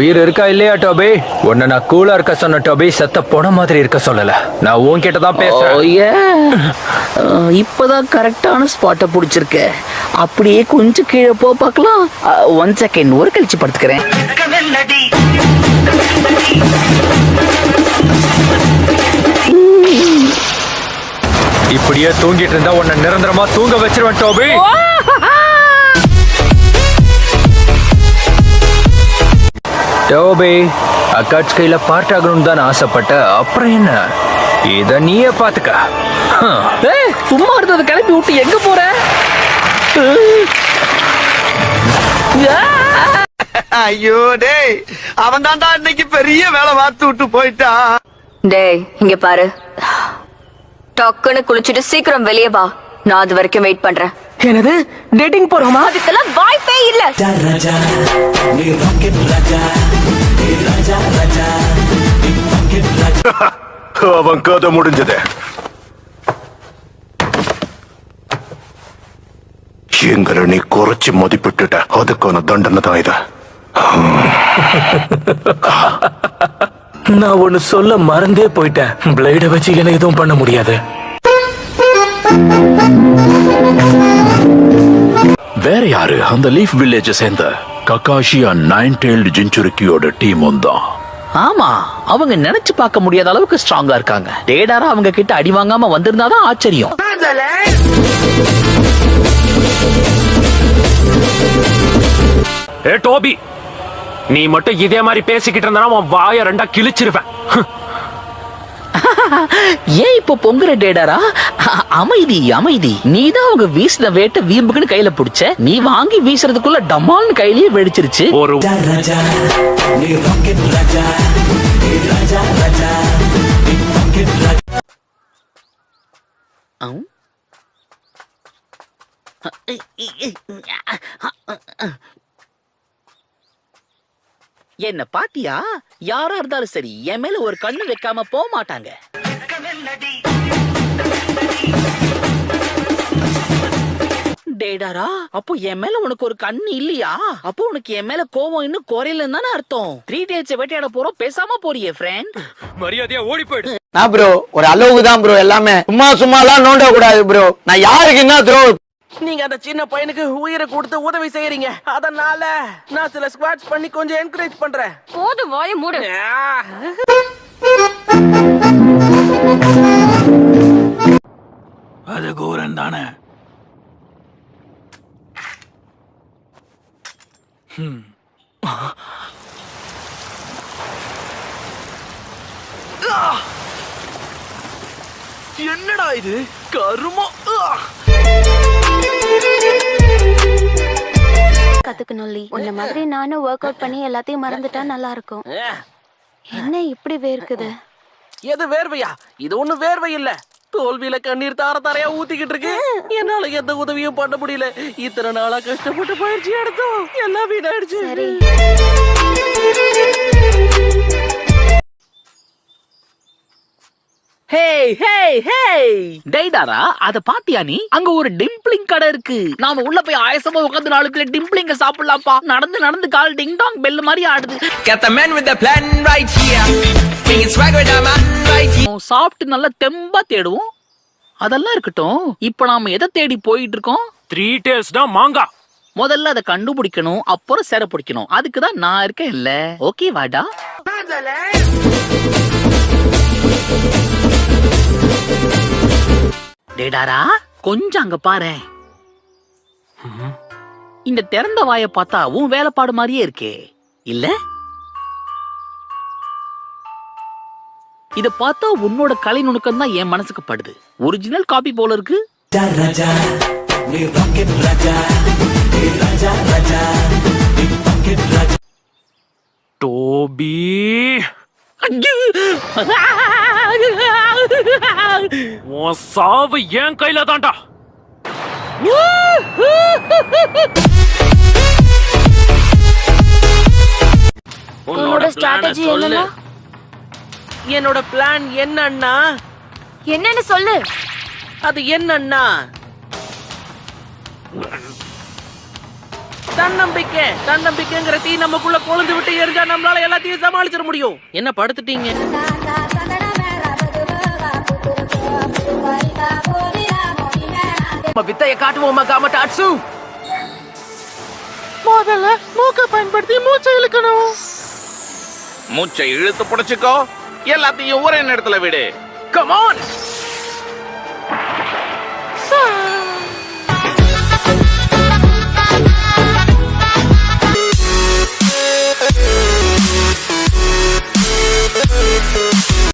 உயிர் இருக்கா இல்லையா டோபி? உன்னை நான் கூலா இருக்க சொன்ன டோபி, செத்த போன மாதிரி இருக்க சொல்லல. நான் உன்கிட்ட தான் பேசுறேன். இப்பதான் கரெக்டான ஸ்பாட்டை பிடிச்சிருக்க. அப்படியே கொஞ்சம் கீழே போ பார்க்கலாம். 1 செகண்ட், ஒரு கழிச்சு படுத்துக்கிறேன். இப்படியே தூங்கிட்டு இருந்தா உன்னை நிரந்தரமா தூங்க வச்சிருவேன் டோபி. டோபி, அக்காட்சி கையில பார்ட்டாகணும்னு தான் ஆசைப்பட்ட. அப்புறம் என்ன, இத நீயே பாத்துக்க. சும்மா இருந்ததை கிளப்பி விட்டு எங்க போற? ஐயோ டேய், அவன் தான்டா இன்னைக்கு பெரிய வேலை பார்த்து விட்டு போயிட்டான். டேய் இங்க பாரு, டக்குன்னு குளிச்சுட்டு சீக்கிரம் வெளியே வா. நான் அது வரைக்கும் வெயிட் பண்றேன். என்னது, டேட்டிங் போறோமா? அதுக்கெல்லாம் வாய்ப்பே இல்ல. அவன் கதை முடிஞ்சது. எங்களை நீ குறைச்சி மதிப்பிட்டுட்ட, அதுக்கான தண்டனை தான் இது. நான் ஒன்னு சொல்ல மறந்தே போயிட்டேன். பிளேட வச்சு என்ன எதுவும் பண்ண முடியாது. வேற யாரு? அந்த லீஃப் வில்லேஜ் சேர்ந்த ககாஷியா நைன்-டெயில்டு ஜின்சுரிக்கியோட டீம் தான். ஆமா, அவங்க நினைச்சு பார்க்க முடியாத அளவுக்கு ஸ்ட்ராங்கா இருக்காங்க. டேடாரா அவங்க கிட்ட அடி வாங்காம வந்திருந்தாதான் ஆச்சரியம். ஏ டோபி, நீ மட்டும் இதே மாதிரி பேசிக்கிட்டு இருந்தா உன் வாய ரெண்டா கிழிச்சிருவேன். ஏன் இப்போ பொங்குற டேடாரா? அமைதி அமைதி. நீதான் அவங்க வீசின வேட்டை வீம்புக்குன்னு கையில பிடிச்ச. நீ வாங்கி வீசுறதுக்குள்ள டமால்னு கையிலேயே வெடிச்சிருச்சு. ஒரு என்ன பாத்தியா? யாரா இருந்தாலும் சரி என் மேல ஒரு கண்ணு வைக்காம போக மாட்டாங்க. டேடாரா, அப்போ என் மேல உனக்கு ஒரு கண்ணு இல்லையா? அப்போ உனக்கு என் மேல கோவம் இன்னும் குறையலன்னு தானே அர்த்தம். 3 டேட்ஸ் வேட்டையாட போறோம், பேசாம போறியே ஃப்ரெண்ட். மரியாதையா ஓடி போயிடு. நான் ப்ரோ ஒரு அளவுக்கு தான் ப்ரோ, எல்லாமே சும்மாலாம் நோண்ட கூடாது ப்ரோ. நான் யாருக்கு என்ன த்ரோ? நீங்க அந்த சின்ன பையனுக்கு உயிரை கொடுத்து உதவி செய்யறீங்க. அதனால நான் சில ஸ்குவாட்ஸ் பண்ணி கொஞ்சம் என்கரேஜ் பண்றேன். போதும், வாய மூடு. அது கோரன் தானே? என்னடா இது கருமம். கத்துக்கணும். உன்ன மாதிரி நானும் ஒர்க் அவுட் பண்ணி எல்லாத்தையும் மறந்துட்டா நல்லா இருக்கும். என்ன இப்படி வேர்க்குது? எது வேர்வையா? இது ஒண்ணு வேர்வை இல்ல, தோல்வியில கண்ணீர் தார தாரையா ஊத்திக்கிட்டு இருக்கு. என்னால எந்த உதவியும் பண்ண முடியல. இத்தனை நாளா கஷ்டப்பட்டு பயிற்சி எடுத்தோம், எல்லாம் வீணாயிடுச்சு. சரி, டேடாரா, அத பாத்தியா நீ? அங்க ஒரு டிம்பிளிங் கடை இருக்கு. நாம உள்ள போய் ஆயசமா உட்கார்ந்து 4 பிளேட் டிம்பிளிங்க சாப்பிடலாம்ப்பா. நடந்து நடந்து கால் டிங் டாங் பெல் மாதிரி ஆடுது. சாப்பிட்டு நல்லா தெம்பா தேடுவோம். அதெல்லாம் இருக்கட்டும், இப்ப நாம எதை தேடி போயிட்டு இருக்கோம்? 3 டேட்ஸ் தான் மாங்கா. முதல்ல அதை கண்டுபிடிக்கணும், அப்புறம் சேர பிடிக்கணும். அதுக்குதான் நான் இருக்கேன் இல்ல. ஓகே வாடா. டேடாரா, கொஞ்சம் அங்க பாரு. இந்த திறந்த வாயை பார்த்தா உன் வேலைப்பாடு மாதிரியே இருக்கே இல்ல? இத பார்த்தா உன்னோட கலை நுணுக்கம் தான் என் மனசுக்கு படுது. ஒரிஜினல் காப்பி போல இருக்கு. டோபி, உன் சாவு என் கையில தான்டா. உன்னோட ஸ்ட்ராட்டஜி என்னன்னா? என்னோட பிளான் என்னன்னா? என்னன்னு சொல்லு. அது என்னன்னா, தன்னம்பிக்கை தன்னம்பிக்கைங்கிற தீ நமக்குள்ள கொழுந்து விட்டு எரிஞ்சா நம்மளால எல்லாத்தையும் சமாளிச்சிட முடியும். என்ன படுத்துட்டீங்க? வித்தைய காட்டுவோமா காமட்டாட்சு? முதல்ல மூக்கை பயன்படுத்தி மூச்சை இழுக்கணும். மூச்சை இழுத்து புடிச்சுக்கோ. எல்லாத்தையும் ஒரே நேரத்துல விடு. Come on.